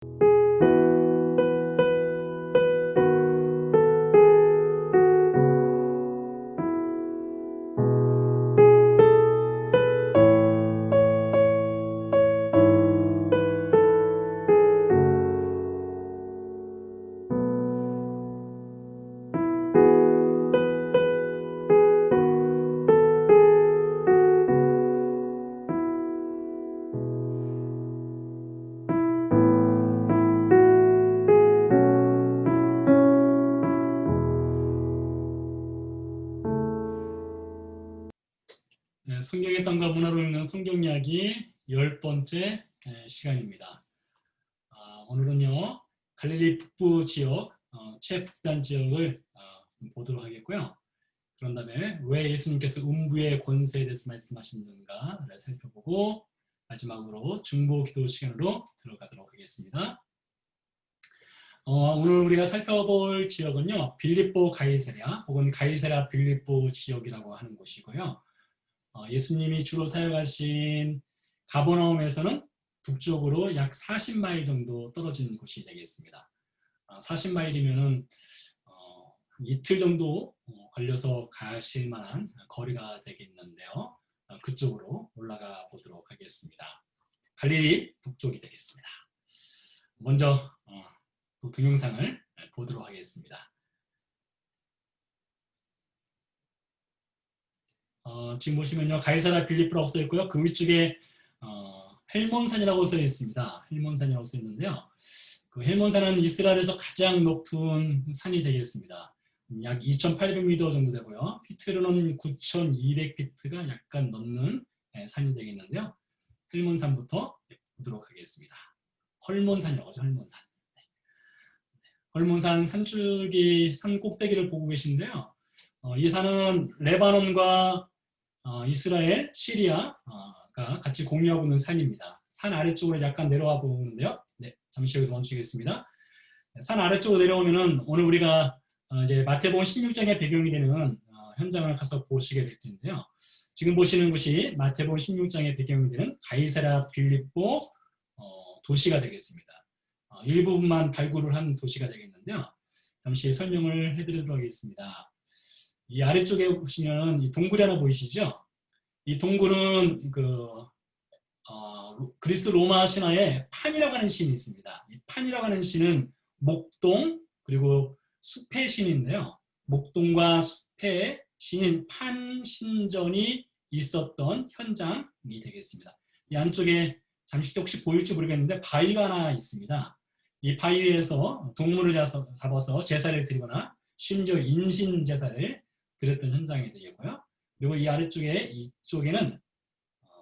네, 성경의 땅과 문화로 읽는 성경 이야기 10번째 시간입니다. 오늘은요 갈릴리 북부 지역, 최북단 지역을 보도록 하겠고요. 그런 다음에 왜 예수님께서 음부의 권세에 대해서 말씀하시는가를 살펴보고 마지막으로 중보 기도 시간으로 들어가도록 하겠습니다. 오늘 우리가 살펴볼 지역은요 빌립보 가이사랴 혹은 가이사랴 빌립보 지역이라고 하는 곳이고요. 예수님이 주로 사역하신 가버나움에서는 북쪽으로 약 40마일 정도 떨어진 곳이 되겠습니다. 40마일이면 이틀 정도 걸려서 가실 만한 거리가 되겠는데요. 그쪽으로 올라가 보도록 하겠습니다. 갈릴리 북쪽이 되겠습니다. 먼저 또 동영상을 보도록 하겠습니다. 지금 보시면요 가이사랴 빌립보라고 써 있고요. 그 위쪽에 헬몬산이라고 써 있습니다. 헬몬산이라고 써 있는데요. 그 헬몬산은 이스라엘에서 가장 높은 산이 되겠습니다. 약 2,800m 정도 되고요. 피트로는 9,200피트가 약간 넘는 산이 되겠는데요. 헬몬산부터 보도록 하겠습니다. 헐몬산이라고 하죠. 헐몬산. 헐몬산 산줄기 산 꼭대기를 보고 계신데요. 이 산은 레바논과 이스라엘, 시리아가 같이 공유하고 있는 산입니다. 산 아래쪽으로 약간 내려와 보는데요. 네, 잠시 여기서 멈추겠습니다. 산 아래쪽으로 내려오면은 오늘 우리가 이제 마태복음 16장의 배경이 되는 현장을 가서 보시게 될 텐데요. 지금 보시는 곳이 마태복음 16장의 배경이 되는 가이사랴 빌립보 도시가 되겠습니다. 일부분만 발굴을 한 도시가 되겠는데요. 잠시 설명을 해드리도록 하겠습니다. 이 아래쪽에 보시면 이 동굴이 하나 보이시죠? 이 동굴은 그리스 로마 신화에 판이라고 하는 신이 있습니다. 이 판이라고 하는 신은 목동 그리고 숲의 신인데요. 목동과 숲의 신인 판 신전이 있었던 현장이 되겠습니다. 이 안쪽에 잠시 혹시 보일지 모르겠는데 바위가 하나 있습니다. 이 바위에서 동물을 잡아서 제사를 드리거나 심지어 인신 제사를 드렸던 현장이 되겠고요. 그리고 이 아래쪽에 이쪽에는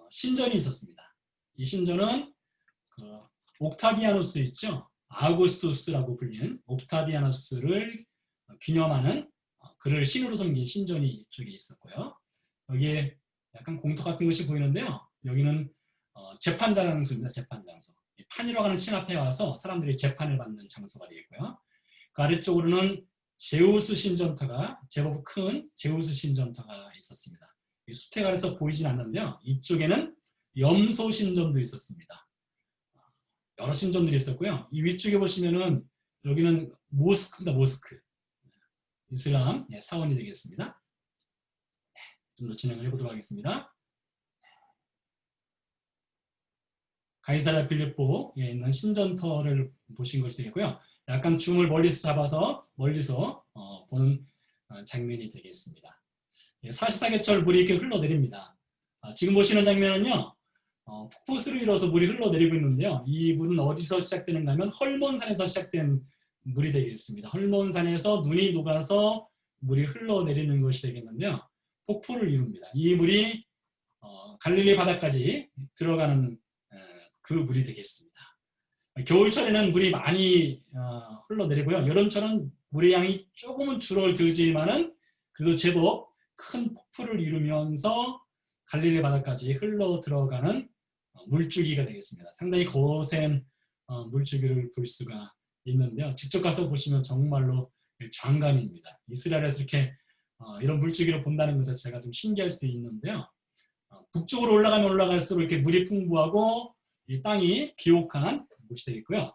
신전이 있었습니다. 이 신전은 옥타비아누스 있죠. 아우구스투스라고 불리는 옥타비아누스를 기념하는 그를 신으로 섬긴 신전이 이쪽에 있었고요. 여기에 약간 공터 같은 것이 보이는데요. 여기는 재판 장소입니다. 재판 장소. 판이라고 하는 신 앞에 와서 사람들이 재판을 받는 장소가 되겠고요. 그 아래쪽으로는 제우스 신전터가 제법 큰 제우스 신전터가 있었습니다. 수택 아래서 보이진 않는데요. 이쪽에는 염소 신전도 있었습니다. 여러 신전들이 있었고요. 이 위쪽에 보시면은 여기는 모스크입니다. 모스크. 이슬람 사원이 되겠습니다. 좀 더 진행을 해보도록 하겠습니다. 가이사랴 빌립보에 있는 신전터를 보신 것이 되겠고요. 약간 줌을 멀리서 잡아서 멀리서 보는 장면이 되겠습니다. 사시사계철 물이 이렇게 흘러내립니다. 지금 보시는 장면은요. 폭포수를 이뤄서 물이 흘러내리고 있는데요. 이 물은 어디서 시작되는가 하면 헐몬산에서 시작된 물이 되겠습니다. 헐몬산에서 눈이 녹아서 물이 흘러내리는 것이 되겠는데요. 폭포를 이룹니다. 이 물이 갈릴리 바다까지 들어가는 그 물이 되겠습니다. 겨울철에는 물이 많이 흘러내리고요. 여름철은 물의 양이 조금은 줄어들지만은 그래도 제법 큰 폭포를 이루면서 갈릴리 바다까지 흘러 들어가는 물줄기가 되겠습니다. 상당히 거센 물줄기를 볼 수가 있는데요. 직접 가서 보시면 정말로 장관입니다. 이스라엘에서 이렇게 이런 물줄기를 본다는 것 자체가 좀 신기할 수도 있는데요. 북쪽으로 올라가면 올라갈수록 이렇게 물이 풍부하고 이 땅이 비옥한 곳이 되겠고요.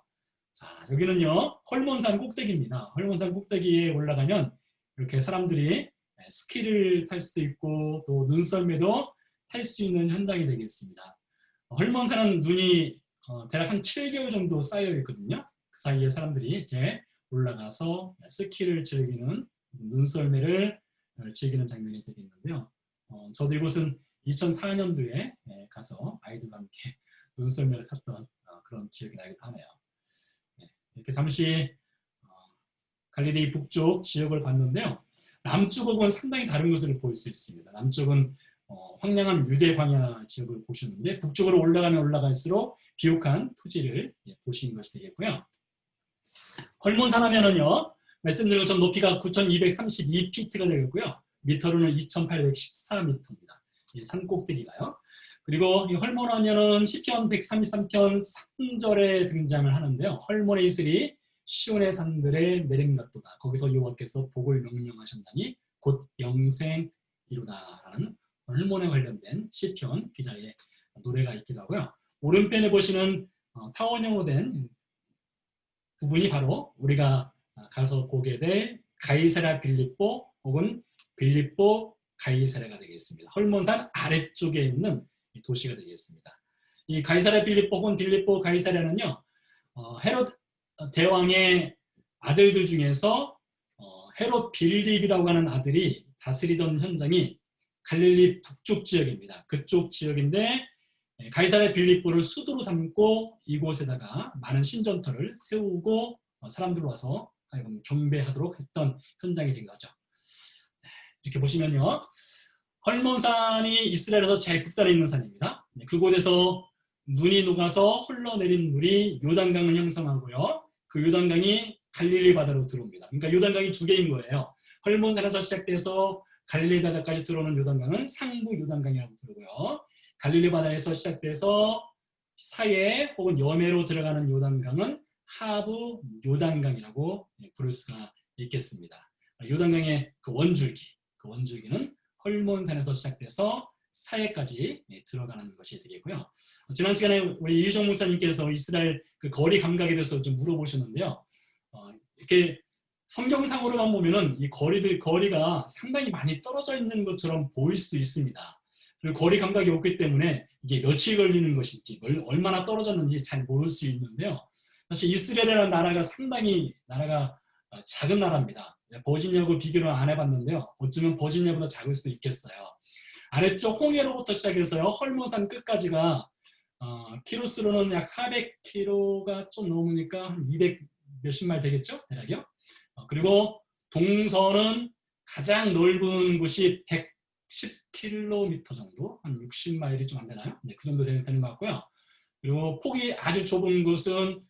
자, 여기는요, 헐몬산 꼭대기입니다. 헐몬산 꼭대기에 올라가면 이렇게 사람들이 스키를 탈 수도 있고 또 눈썰매도 탈 수 있는 현장이 되겠습니다. 헐몬산은 눈이 대략 한 7개월 정도 쌓여 있거든요. 그 사이에 사람들이 이렇게 올라가서 스키를 즐기는 눈썰매를 즐기는 장면이 되겠는데요. 저도 이곳은 2004년도에 가서 아이들과 함께 눈썰매를 탔던 그런 기억이 나기도 하네요. 이렇게 잠시 갈릴리 북쪽 지역을 봤는데요. 남쪽은 상당히 다른 것을 볼 수 있습니다. 남쪽은 황량한 유대 광야 지역을 보시는데 북쪽으로 올라가면 올라갈수록 비옥한 토지를 보시는 것이 되겠고요. 헐몬산 하면은요, 말씀드린 것처럼 높이가 9,232피트가 되겠고요. 미터로는 2,814미터입니다. 이 산 꼭대기가요. 그리고 이 헐몬 하면은 시편 133편 3절에 등장을 하는데요. 헐몬의 이슬이 시온의 산들에 내림같도다. 거기서 여호와께서 복을 명령하셨나니 곧 영생이로다라는 헐몬에 관련된 시편 기자의 노래가 있기도 하고요. 오른편에 보시는 타원형으로 된 부분이 바로 우리가 가서 보게 될 가이사랴 빌립보 혹은 빌립보 가이사랴가 되겠습니다. 헐몬산 아래쪽에 있는 도시가 되겠습니다. 이 가이사랴 빌립보 혹은 빌립보 가이사랴는요, 헤롯 대왕의 아들들 중에서 헤롯 빌립이라고 하는 아들이 다스리던 현장이 갈릴리 북쪽 지역입니다. 그쪽 지역인데 가이사랴 빌립보를 수도로 삼고 이곳에다가 많은 신전터를 세우고 사람들 와서 경배하도록 했던 현장이 된 거죠. 이렇게 보시면요, 헐몬산이 이스라엘에서 제일 북단에 있는 산입니다. 그곳에서 눈이 녹아서 흘러내린 물이 요단강을 형성하고요. 그 요단강이 갈릴리 바다로 들어옵니다. 그러니까 요단강이 두 개인 거예요. 헐몬산에서 시작돼서 갈릴리 바다까지 들어오는 요단강은 상부 요단강이라고 부르고요. 갈릴리 바다에서 시작돼서 사해 혹은 여매로 들어가는 요단강은 하부 요단강이라고 부를 수가 있겠습니다. 요단강의 그 원줄기는 헐몬산에서 시작돼서 사해까지 들어가는 것이 되겠고요. 지난 시간에 우리 이유정 목사님께서 이스라엘 그 거리 감각에 대해서 좀 물어보셨는데요. 이렇게 성경상으로만 보면은 이 거리가 상당히 많이 떨어져 있는 것처럼 보일 수도 있습니다. 그리고 거리 감각이 없기 때문에 이게 며칠 걸리는 것인지 얼마나 떨어졌는지 잘 모를 수 있는데요. 사실 이스라엘이라는 나라가 상당히 작은 나라입니다. 버지니아하고 비교를 안 해봤는데요. 어쩌면 버지니아보다 작을 수도 있겠어요. 아래쪽 홍해로부터 시작해서요, 헐몬산 끝까지가 키로수로는 약 400km가 좀 넘으니까 한 200 몇십 마일 되겠죠? 대략이요. 그리고 동서는 가장 넓은 곳이 110km 정도, 한 60마일이 좀 안 되나요? 네, 그 정도 되는 것 같고요. 그리고 폭이 아주 좁은 곳은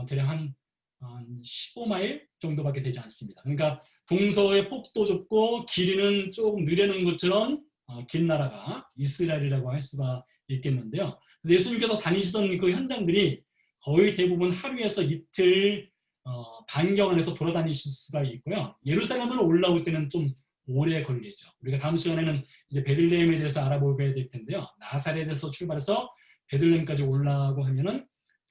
대략 한 15마일 정도밖에 되지 않습니다. 그러니까 동서의 폭도 좁고 길이는 조금 느려는 것처럼 긴 나라가 이스라엘이라고 할 수가 있겠는데요. 그래서 예수님께서 다니시던 그 현장들이 거의 대부분 하루에서 이틀 반경 안에서 돌아다니실 수가 있고요. 예루살렘으로 올라올 때는 좀 오래 걸리죠. 우리가 다음 시간에는 이제 베들레헴에 대해서 알아보게 될 텐데요. 나사렛에서 출발해서 베들레헴까지 올라가고 하면은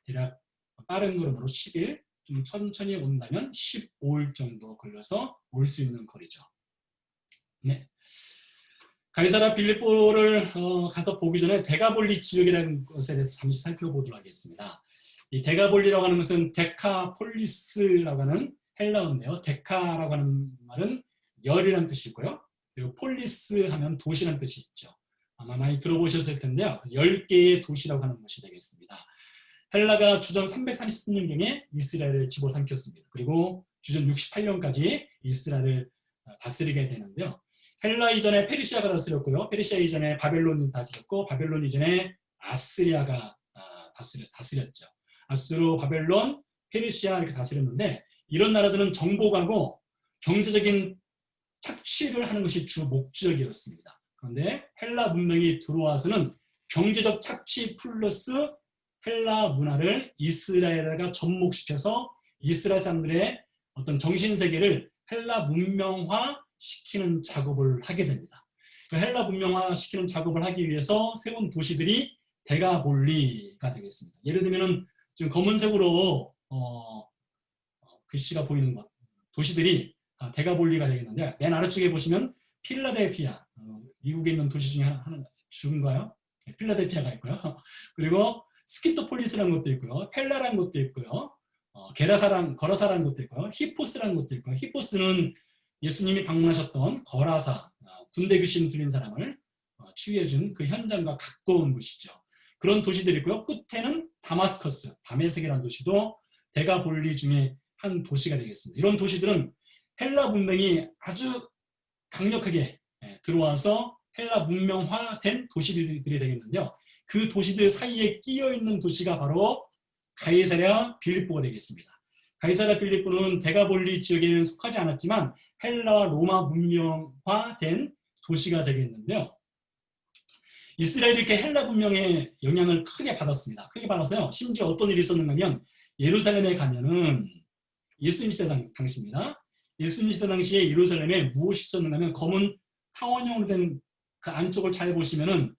대략 빠른 걸음으로 10일, 좀 천천히 온다면 15일 정도 걸려서 올 수 있는 거리죠. 네. 가이사랴 빌립보를 가서 보기 전에 데가볼리 지역이라는 것에 대해서 잠시 살펴보도록 하겠습니다. 이 데가볼리라고 하는 것은 데카폴리스라고 하는 헬라어인데요. 데카라고 하는 말은 열이라는 뜻이고요. 그리고 폴리스 하면 도시라는 뜻이 있죠. 아마 많이 들어보셨을 텐데요. 10개의 도시라고 하는 것이 되겠습니다. 헬라가 주전 330년경에 이스라엘을 집어삼켰습니다. 그리고 주전 68년까지 이스라엘을 다스리게 되는데요. 헬라 이전에 페르시아가 다스렸고요. 페르시아 이전에 바벨론이 다스렸고, 바벨론 이전에 아스리아가 다스렸죠. 아수르, 바벨론, 페르시아 이렇게 다스렸는데, 이런 나라들은 정복하고 경제적인 착취를 하는 것이 주 목적이었습니다. 그런데 헬라 문명이 들어와서는 경제적 착취 플러스 헬라 문화를 이스라엘과 접목시켜서 이스라엘 사람들의 어떤 정신세계를 헬라 문명화 시키는 작업을 하게 됩니다. 헬라 문명화 시키는 작업을 하기 위해서 세운 도시들이 데가볼리가 되겠습니다. 예를 들면 지금 검은색으로 글씨가 보이는 것 도시들이 다 데가볼리가 되겠는데 맨 아래쪽에 보시면 필라델피아 미국에 있는 도시 중에 하나 주인가요? 네, 필라델피아가 있고요. 그리고 스키토폴리스라는 것도 있고요. 펠라라는 것도 있고요. 거라사라는 것도 있고요. 히포스라는 것도 있고요. 히포스는 예수님이 방문하셨던 거라사 군대 귀신 들린 사람을 치유해준 그 현장과 가까운 곳이죠. 그런 도시들이 있고요. 끝에는 다마스커스, 다메섹이라는 도시도 데가볼리 중에 한 도시가 되겠습니다. 이런 도시들은 헬라 문명이 아주 강력하게 들어와서 헬라 문명화된 도시들이 되겠는데요. 그 도시들 사이에 끼어있는 도시가 바로 가이사랴 빌립보가 되겠습니다. 가이사랴 빌립보는 데가볼리 지역에는 속하지 않았지만 헬라와 로마 문명화된 도시가 되겠는데요. 이스라엘이 이렇게 헬라 문명의 영향을 크게 받았습니다. 크게 받아서요. 심지어 어떤 일이 있었는가 하면 예루살렘에 가면은 예수님 시대 당시입니다. 예수님 시대 당시에 예루살렘에 무엇이 있었는가 하면 검은 타원형으로 된 그 안쪽을 잘 보시면은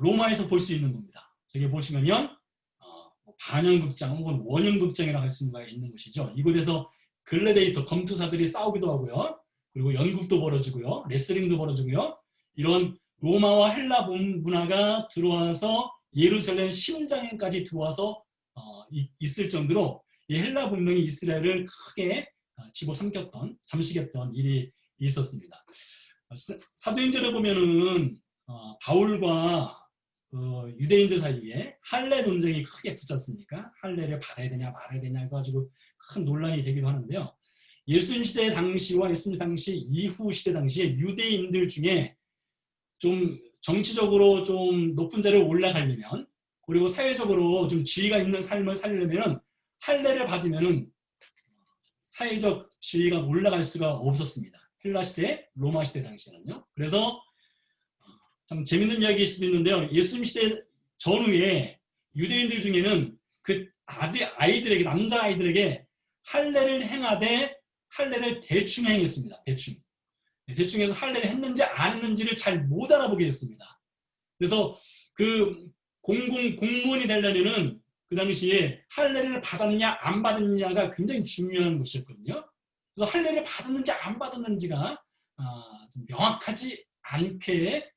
로마에서 볼 수 있는 겁니다. 저기 보시면 반영극장 혹은 원형극장이라고 할 수가 있는 것이죠. 이곳에서 글래데이터 검투사들이 싸우기도 하고요. 그리고 연극도 벌어지고요. 레슬링도 벌어지고요. 이런 로마와 헬라 문화가 들어와서 예루살렘 심장에까지 들어와서 있을 정도로 이 헬라 문명이 이스라엘을 크게 집어삼켰던, 잠식했던 일이 있었습니다. 사도행전을 보면은 바울과 유대인들 사이에 할례 논쟁이 크게 붙었으니까 할례를 받아야 되냐 말아야 되냐 해가지고 큰 논란이 되기도 하는데요. 예수님 시대 당시와 예수님 당시 이후 시대 당시에 유대인들 중에 좀 정치적으로 좀 높은 자리에 올라가려면 그리고 사회적으로 좀 지위가 있는 삶을 살려면 할례를 받으면은 사회적 지위가 올라갈 수가 없었습니다. 헬라 시대, 로마 시대 당시에는요. 그래서 참 재밌는 이야기일 수도 있는데요. 예수님 시대 전후에 유대인들 중에는 그 아이들에게 남자 아이들에게 할례를 행하되 할례를 대충 행했습니다. 대충 해서 할례를 했는지 안 했는지를 잘 못 알아보게 했습니다. 그래서 그 공무원이 되려면은 그 당시에 할례를 받았냐 안 받았냐가 굉장히 중요한 것이었거든요. 그래서 할례를 받았는지 안 받았는지가 좀 명확하지 않게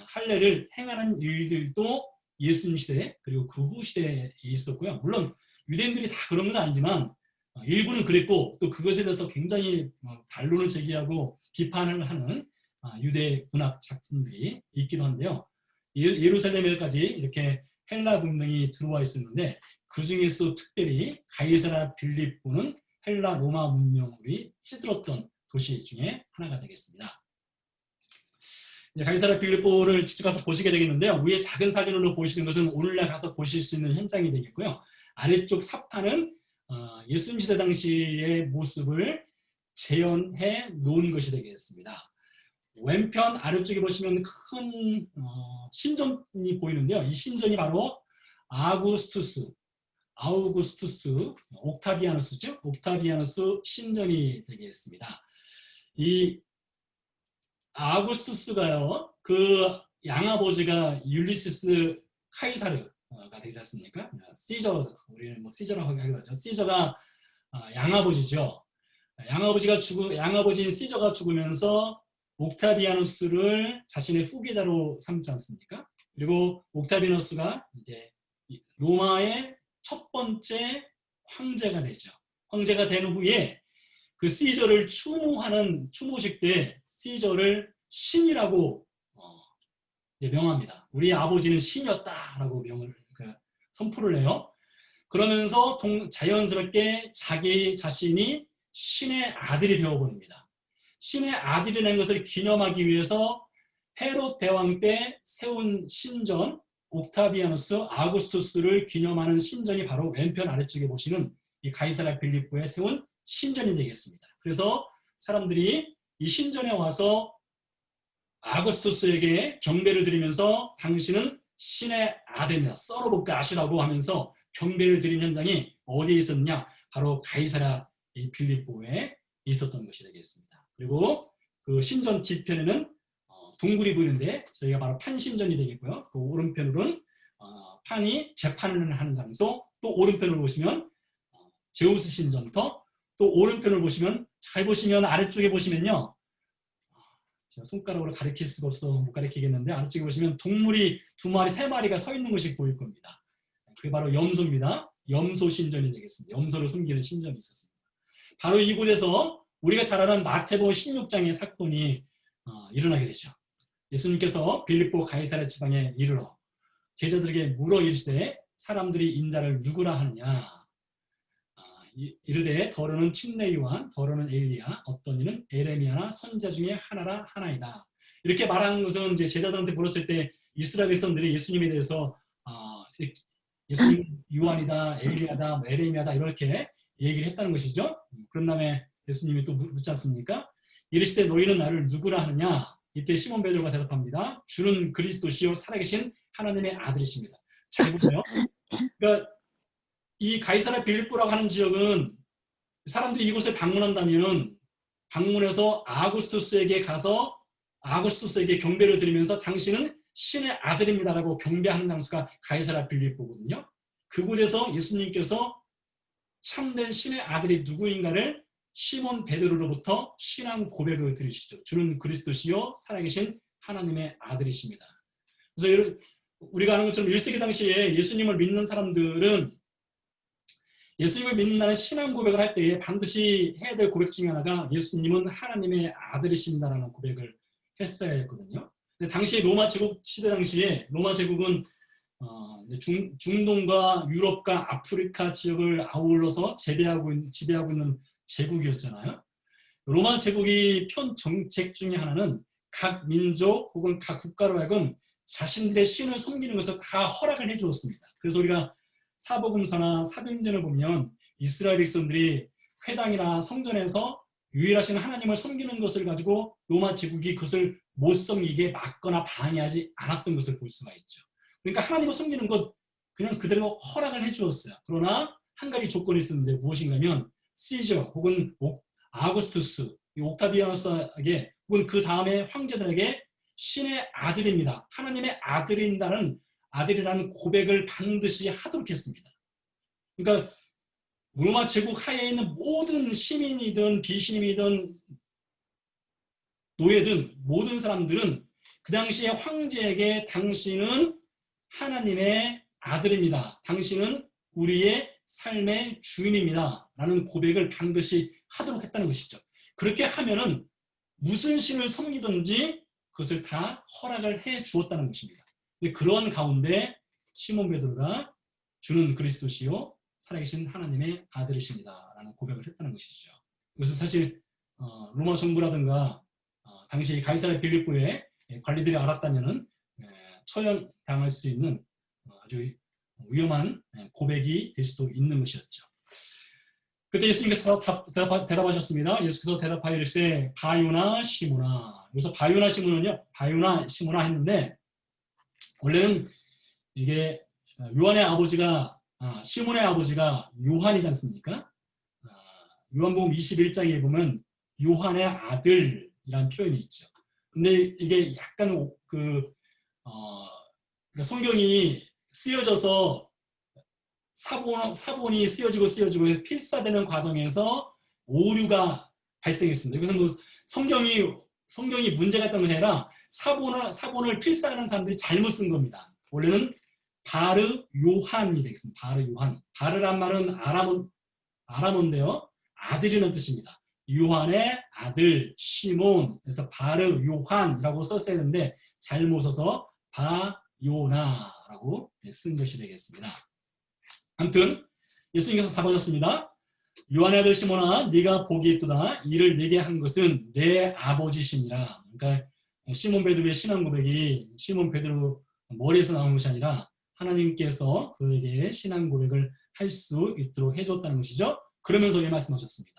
할례를 행하는 일들도 예수님 시대 그리고 그 후 시대에 있었고요. 물론 유대인들이 다 그런 건 아니지만 일부는 그랬고 또 그것에 대해서 굉장히 반론을 제기하고 비판을 하는 유대 문학 작품들이 있기도 한데요. 예루살렘에까지 이렇게 헬라 문명이 들어와 있었는데 그 중에서 특별히 가이사랴 빌립보는 헬라 로마 문명이 찌들었던 도시 중에 하나가 되겠습니다. 가이사랴 빌립보를 직접 가서 보시게 되겠는데요. 위에 작은 사진으로 보시는 것은 오늘날 가서 보실 수 있는 현장이 되겠고요. 아래쪽 사파는 예수님 시대 당시의 모습을 재현해 놓은 것이 되겠습니다. 왼편 아래쪽에 보시면 큰 신전이 보이는데요. 이 신전이 바로 아우구스투스, 옥타비아누스죠. 옥타비아누스 신전이 되겠습니다. 이 아우구스투스가요, 그 양아버지가 율리시스 카이사르가 되지 않습니까? 시저, 우리는 뭐 시저라고 하기도 하죠. 시저가 양아버지죠. 양아버지인 시저가 죽으면서 옥타비아누스를 자신의 후계자로 삼지 않습니까? 그리고 옥타비아누스가 이제 로마의 첫 번째 황제가 되죠. 황제가 된 후에 그 시저를 추모하는 추모식 때 시저를 신이라고 이제 명합니다. 우리 아버지는 신이었다라고 선포를 해요. 그러면서 자연스럽게 자기 자신이 신의 아들이 되어버립니다. 신의 아들이라는 것을 기념하기 위해서 헤롯 대왕 때 세운 신전 옥타비아누스 아우구스투스를 기념하는 신전이 바로 왼편 아래쪽에 보시는 이 가이사랴 빌립보에 세운 신전이 되겠습니다. 그래서 사람들이 이 신전에 와서 아우구스투스에게 경배를 드리면서 당신은 신의 아들이다. 썰어볼까 아시라고 하면서 경배를 드린 현장이 어디에 있었느냐? 바로 가이사랴 빌립보에 있었던 것이 되겠습니다. 그리고 그 신전 뒤편에는 동굴이 보이는데 저희가 바로 판신전이 되겠고요. 그 오른편으로는 판이 재판을 하는 장소, 또 오른편으로 보시면 제우스 신전터, 또 오른편을 보시면, 잘 보시면 아래쪽에 보시면요. 제가 손가락으로 가리킬 수가 없어 못 가리키겠는데, 아래쪽에 보시면 동물이 2마리, 3마리가 서 있는 것이 보일 겁니다. 그게 바로 염소입니다. 염소 신전이 되겠습니다. 염소를 숨기는 신전이 있었습니다. 바로 이곳에서 우리가 잘 아는 마태복음 16장의 사건이 일어나게 되죠. 예수님께서 빌립보 가이사랴 지방에 이르러 제자들에게 물어 이르시되 사람들이 인자를 누구라 하느냐. 이르되 더러는 침례 요한, 더러는 엘리야, 어떤 이는 에레미야나 선지자 중에 하나라 하나이다. 이렇게 말하는 것은 이제 제자들한테 물었을 때 이스라엘 백성들이 예수님에 대해서 예수님 요한이다, 엘리야다, 에레미야다 이렇게 얘기를 했다는 것이죠. 그런 다음에 예수님이 또 묻지 않습니까? 이르시되 너희는 나를 누구라 하느냐? 이때 시몬 베드로가 대답합니다. 주는 그리스도시요 살아계신 하나님의 아들이십니다. 잘 보세요. 그러니까 이 가이사랴 빌립보라고 하는 지역은 사람들이 이곳을 방문한다면 방문해서 아구스투스에게 가서 아구스투스에게 경배를 드리면서 당신은 신의 아들입니다라고 경배하는 장소가 가이사랴 빌립보거든요. 그곳에서 예수님께서 참된 신의 아들이 누구인가를 시몬 베드로로부터 신앙 고백을 들으시죠. 주는 그리스도시요 살아계신 하나님의 아들이십니다. 그래서 우리가 아는 것처럼 1세기 당시에 예수님을 믿는 사람들은 예수님을 믿는다는 신앙 고백을 할 때에 반드시 해야 될 고백 중에 하나가 예수님은 하나님의 아들이신다라는 고백을 했어야 했거든요. 근데 당시 로마 제국 시대 당시에 로마 제국은 중동과 유럽과 아프리카 지역을 아울러서 지배하고 있는 제국이었잖아요. 로마 제국이 편 정책 중에 하나는 각 민족 혹은 각 국가로 하여금 자신들의 신을 섬기는 것을 다 허락을 해주었습니다. 그래서 우리가 사복음서나 사도행전을 보면 이스라엘 백성들이 회당이나 성전에서 유일하신 하나님을 섬기는 것을 가지고 로마 제국이 그것을 못 섬기게 막거나 방해하지 않았던 것을 볼 수가 있죠. 그러니까 하나님을 섬기는 것 그냥 그대로 허락을 해주었어요. 그러나 한 가지 조건이 있었는데 무엇인가 하면 시저 혹은 아구스투스, 옥타비아누스에게 혹은 그 다음에 황제들에게 신의 아들입니다. 하나님의 아들이라는 고백을 반드시 하도록 했습니다. 그러니까 로마 제국 하에 있는 모든 시민이든 비시민이든 노예든 모든 사람들은 그 당시에 황제에게 당신은 하나님의 아들입니다. 당신은 우리의 삶의 주인입니다. 라는 고백을 반드시 하도록 했다는 것이죠. 그렇게 하면은 무슨 신을 섬기든지 그것을 다 허락을 해 주었다는 것입니다. 그런 가운데 시몬 베드로가 주는 그리스도시요 살아계신 하나님의 아들이십니다. 라는 고백을 했다는 것이죠. 이것은 사실 로마 정부라든가 당시 가이사랴 빌립보의 관리들이 알았다면 처형당할 수 있는 아주 위험한 고백이 될 수도 있는 것이었죠. 그때 예수님께서 대답하셨습니다. 예수께서 대답하여 이르시되 바요나 시모나. 여기서 바요나 시모는요, 바요나 시모나 했는데 원래는 이게 요한의 아버지가 시몬의 아버지가 요한이지 않습니까? 요한복음 21장에 보면 요한의 아들이라는 표현이 있죠. 근데 이게 약간 성경이 쓰여져서 사본이 쓰여지고 필사되는 과정에서 오류가 발생했습니다. 이것은 뭐 성경이 문제가 있다는 것이 아니라 사본을 필사하는 사람들이 잘못 쓴 겁니다. 원래는 바르 요한이 되겠습니다. 바르 요한. 바르란 말은 아람어인데요. 아들이라는 뜻입니다. 요한의 아들 시몬. 그래서 바르 요한이라고 썼어야 되는데 잘못 써서 바요나라고 쓴 것이 되겠습니다. 아무튼 예수님께서 답하셨습니다. 요한의 아들 시몬아 네가 복이 있도다. 이를 네게 한 것은 내 아버지시니라. 그러니까 시몬 베드로의 신앙 고백이 시몬 베드로 머리에서 나온 것이 아니라 하나님께서 그에게 신앙 고백을 할 수 있도록 해줬다는 것이죠. 그러면서 이 말씀하셨습니다.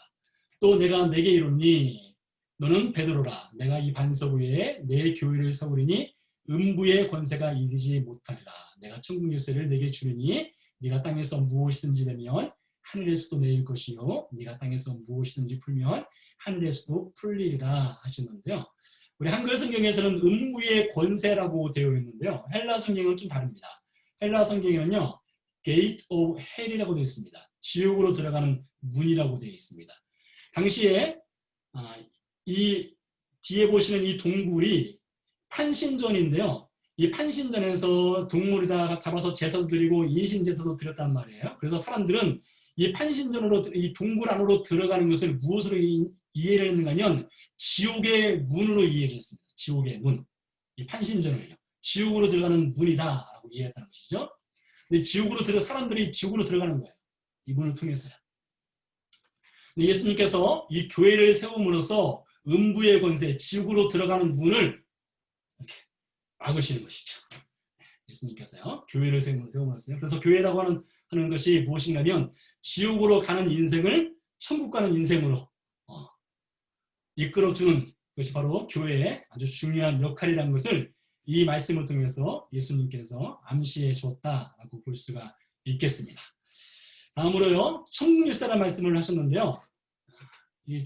또 내가 네게 이르노니 너는 베드로라. 내가 이 반석 위에 내 교회를 세우리니 음부의 권세가 이기지 못하리라. 내가 천국 열쇠를 네게 주리니 네가 땅에서 무엇이든지 내면 하늘에서도 내릴 것이요 네가 땅에서 무엇이든지 풀면 하늘에서도 풀리리라 하셨는데요. 우리 한글 성경에서는 음부의 권세라고 되어 있는데요. 헬라 성경은 좀 다릅니다. 헬라 성경에는요. Gate of Hell이라고 되어 있습니다. 지옥으로 들어가는 문이라고 되어 있습니다. 당시에 이 뒤에 보시는 이 동굴이 판신전인데요. 이 판신전에서 동물을 다 잡아서 제사도 드리고 인신제사도 드렸단 말이에요. 그래서 사람들은 이 판신전으로, 이 동굴 안으로 들어가는 것을 무엇으로 이해를 했는가 하면 지옥의 문으로 이해를 했습니다. 지옥의 문. 이 판신전을요. 지옥으로 들어가는 문이다라고 이해했다는 것이죠. 근데 사람들이 지옥으로 들어가는 거예요. 이 문을 통해서요. 근데 예수님께서 이 교회를 세움으로써 음부의 권세, 지옥으로 들어가는 문을 이렇게 막으시는 것이죠. 예수님께서요. 교회를 세움으로써요. 그래서 교회라고 하는 것이 무엇인가 하면 지옥으로 가는 인생을 천국 가는 인생으로 이끌어주는 것이 바로 교회의 아주 중요한 역할이라는 것을 이 말씀을 통해서 예수님께서 암시해 주었다라고 볼 수가 있겠습니다. 다음으로요. 천국 열쇠라는 말씀을 하셨는데요. 이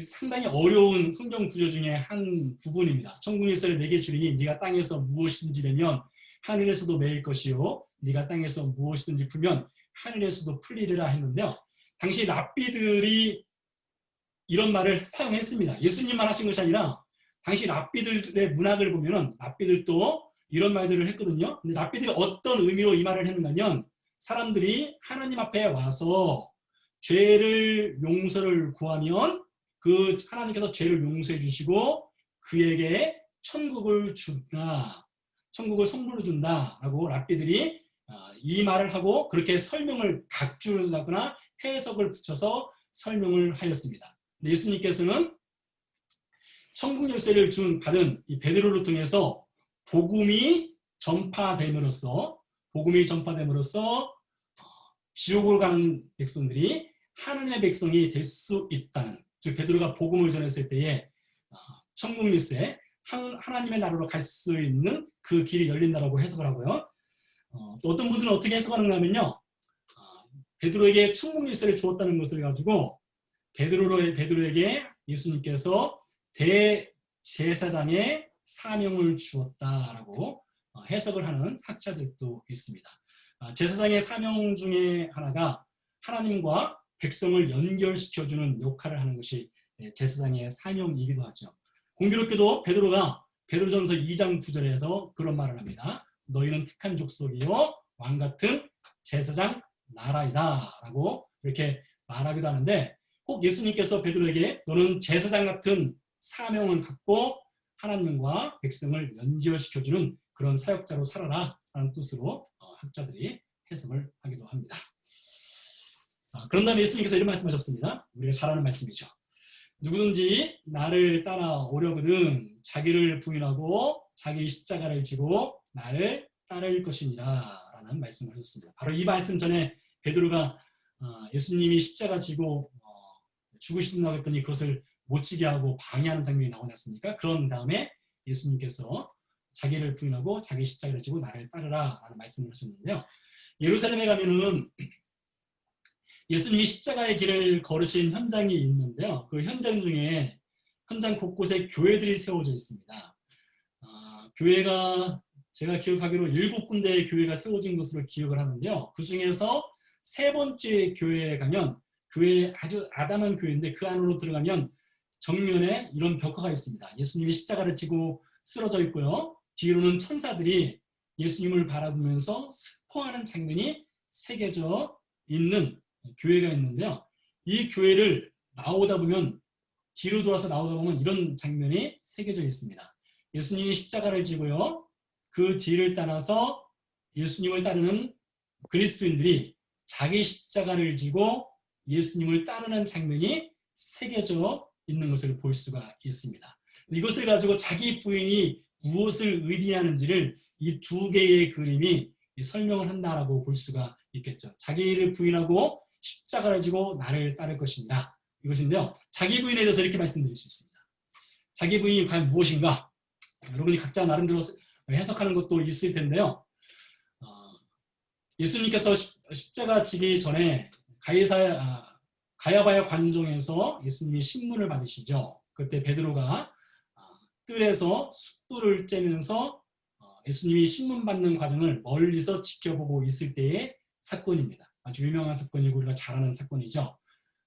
상당히 어려운 성경 구조 중에 한 부분입니다. 천국 열쇠를 내게 주리니 네가 땅에서 무엇이든지 내면 하늘에서도 매일 것이요 네가 땅에서 무엇이든지 풀면 하늘에서도 풀리리라 했는데요. 당시 랍비들이 이런 말을 사용했습니다. 예수님만 하신 것이 아니라 당시 랍비들의 문학을 보면은 랍비들도 이런 말들을 했거든요. 근데 랍비들이 어떤 의미로 이 말을 했는가 하면 사람들이 하나님 앞에 와서 죄를 용서를 구하면 그 하나님께서 죄를 용서해 주시고 그에게 천국을 준다. 천국을 선물로 준다라고 랍비들이 이 말을 하고 그렇게 설명을 각주를 하거나 해석을 붙여서 설명을 하였습니다. 예수님께서는 천국 열쇠를 받은 이 베드로를 통해서 복음이 전파됨으로써 지옥으로 가는 백성들이 하나님의 백성이 될 수 있다는, 즉 베드로가 복음을 전했을 때에 천국 열쇠, 하나님의 나라로 갈 수 있는 그 길이 열린다라고 해석을 하고요. 또 어떤 분들은 어떻게 해석하는가 하면요. 베드로에게 천국 열쇠를 주었다는 것을 가지고 베드로에게 예수님께서 대제사장의 사명을 주었다라고 해석을 하는 학자들도 있습니다. 제사장의 사명 중에 하나가 하나님과 백성을 연결시켜주는 역할을 하는 것이 제사장의 사명이기도 하죠. 공교롭게도 베드로가 베드로전서 2장 9절에서 그런 말을 합니다. 너희는 택한 족속이요 왕같은 제사장 나라이다 라고 이렇게 말하기도 하는데 꼭 예수님께서 베드로에게 너는 제사장 같은 사명을 갖고 하나님과 백성을 연결시켜주는 그런 사역자로 살아라 라는 뜻으로 학자들이 해석을 하기도 합니다. 그런 다음에 예수님께서 이런 말씀하셨습니다. 우리가 잘 아는 말씀이죠. 누구든지 나를 따라오려거든 자기를 부인하고 자기 십자가를 지고 나를 따를 것이니라 라는 말씀을 하셨습니다. 바로 이 말씀 전에 베드로가 예수님이 십자가 지고 죽으신다고 했더니 그것을 못 지게 하고 방해하는 장면이 나오지 않습니까? 그런 다음에 예수님께서 자기를 부인하고 자기 십자가를 지고 나를 따르라 라는 말씀을 하셨는데요. 예루살렘에 가면은 예수님이 십자가의 길을 걸으신 현장이 있는데요. 그 현장 중에 현장 곳곳에 교회들이 세워져 있습니다. 교회가 제가 기억하기로 7군데의 교회가 세워진 것으로 기억을 하는데요. 그 중에서 3번째 교회에 가면 교회 아주 아담한 교회인데 그 안으로 들어가면 정면에 이런 벽화가 있습니다. 예수님이 십자가를 지고 쓰러져 있고요. 뒤로는 천사들이 예수님을 바라보면서 슬퍼하는 장면이 새겨져 있는 교회가 있는데요. 이 교회를 뒤로 돌아서 나오다 보면 이런 장면이 새겨져 있습니다. 예수님이 십자가를 지고요. 그 뒤를 따라서 예수님을 따르는 그리스도인들이 자기 십자가를 지고 예수님을 따르는 장면이 새겨져 있는 것을 볼 수가 있습니다. 이것을 가지고 자기 부인이 무엇을 의미하는지를 이 2개의 그림이 설명을 한다라고 볼 수가 있겠죠. 자기를 부인하고 십자가를 지고 나를 따를 것입니다. 이것인데요. 자기 부인에 대해서 이렇게 말씀드릴 수 있습니다. 자기 부인이 과연 무엇인가? 여러분이 각자 나름대로 해석하는 것도 있을 텐데요. 예수님께서 십자가 지기 전에 가야바야 관정에서 예수님이 신문을 받으시죠. 그때 베드로가 뜰에서 숯불을 쬐면서 예수님이 신문 받는 과정을 멀리서 지켜보고 있을 때의 사건입니다. 아주 유명한 사건이고 우리가 잘 아는 사건이죠.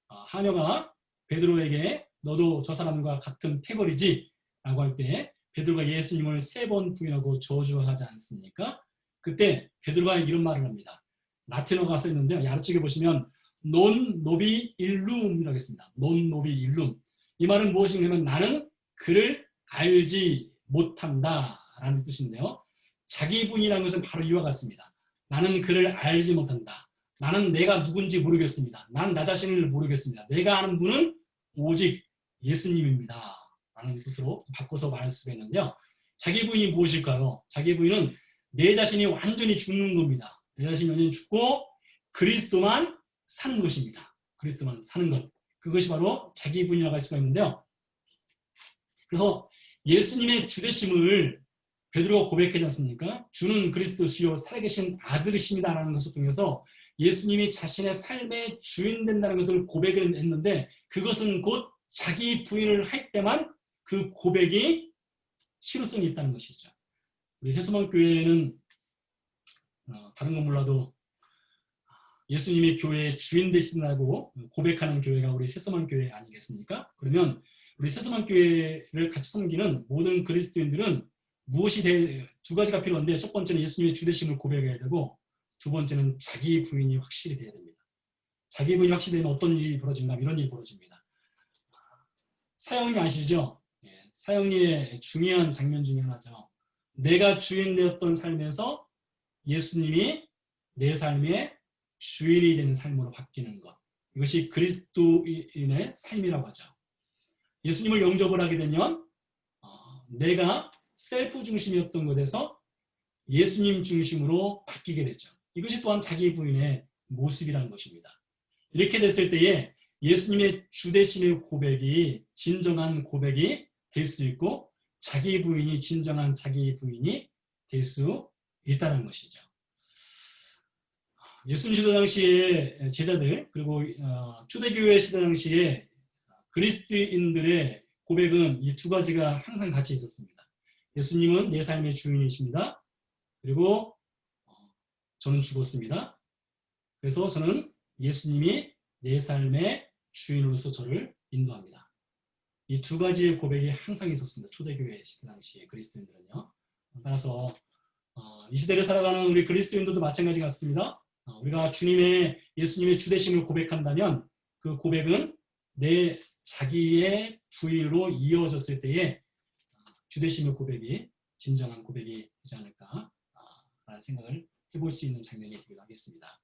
하녀가 베드로에게 너도 저 사람과 같은 패거리지? 라고 할 때 베드로가 예수님을 3번 부인하고 저주하지 않습니까? 그때 베드로가 이런 말을 합니다. 라틴어가 써 있는데요. 아래쪽에 보시면 non nobi illum이라고 했습니다. non nobi illum. 이 말은 무엇이냐면 나는 그를 알지 못한다 라는 뜻인데요. 자기 부인이라는 것은 바로 이와 같습니다. 나는 그를 알지 못한다. 나는 내가 누군지 모르겠습니다. 나는 나 자신을 모르겠습니다. 내가 아는 분은 오직 예수님입니다. 라는 뜻으로 바꿔서 말할 수가 있는데요. 자기 부인이 무엇일까요? 자기 부인은 내 자신이 완전히 죽는 겁니다. 내 자신이 완전히 죽고 그리스도만 사는 것입니다. 그리스도만 사는 것. 그것이 바로 자기 부인이라고 할 수가 있는데요. 그래서 예수님의 주되심을 베드로가 고백하지 않습니까? 주는 그리스도시요 살아계신 아들이십니다라는 것을 통해서 예수님이 자신의 삶의 주인 된다는 것을 고백을 했는데 그것은 곧 자기 부인을 할 때만 그 고백이 실효성이 있다는 것이죠. 우리 새소망 교회는 다른 건 몰라도 예수님이 교회의 주인 되신다고 고백하는 교회가 우리 새소망 교회 아니겠습니까? 그러면 우리 새소망 교회를 같이 섬기는 모든 그리스도인들은 두 가지가 필요한데 첫 번째는 예수님의 주되심을 고백해야 되고 두 번째는 자기 부인이 확실히 돼야 됩니다. 자기 부인이 확실히 되면 어떤 일이 벌어진가 이런 일이 벌어집니다. 사형리 아시죠? 사형리의 중요한 장면 중에 하나죠. 내가 주인 되었던 삶에서 예수님이 내 삶의 주인이 되는 삶으로 바뀌는 것. 이것이 그리스도인의 삶이라고 하죠. 예수님을 영접을 하게 되면 내가 셀프 중심이었던 것에서 예수님 중심으로 바뀌게 되죠. 이것이 또한 자기 부인의 모습이라는 것입니다. 이렇게 됐을 때에 예수님의 주되심의 고백이 진정한 고백이 될 수 있고 자기 부인이 진정한 자기 부인이 될 수 있다는 것이죠. 예수님 시대 당시의 제자들 그리고 초대교회 시대 당시에 그리스도인들의 고백은 이 두 가지가 항상 같이 있었습니다. 예수님은 내 삶의 주인이십니다. 그리고 저는 죽었습니다. 그래서 저는 예수님이 내 삶의 주인으로서 저를 인도합니다. 이 두 가지의 고백이 항상 있었습니다. 초대교회 시대 당시에 그리스도인들은요. 따라서 이 시대를 살아가는 우리 그리스도인들도 마찬가지 같습니다. 우리가 예수님의 주되심을 고백한다면 그 고백은 내 자기의 부인으로 이어졌을 때에 주되심의 고백이 진정한 고백이 되지 않을까 라는 생각을 해볼 수 있는 장면이 되기도 하겠습니다.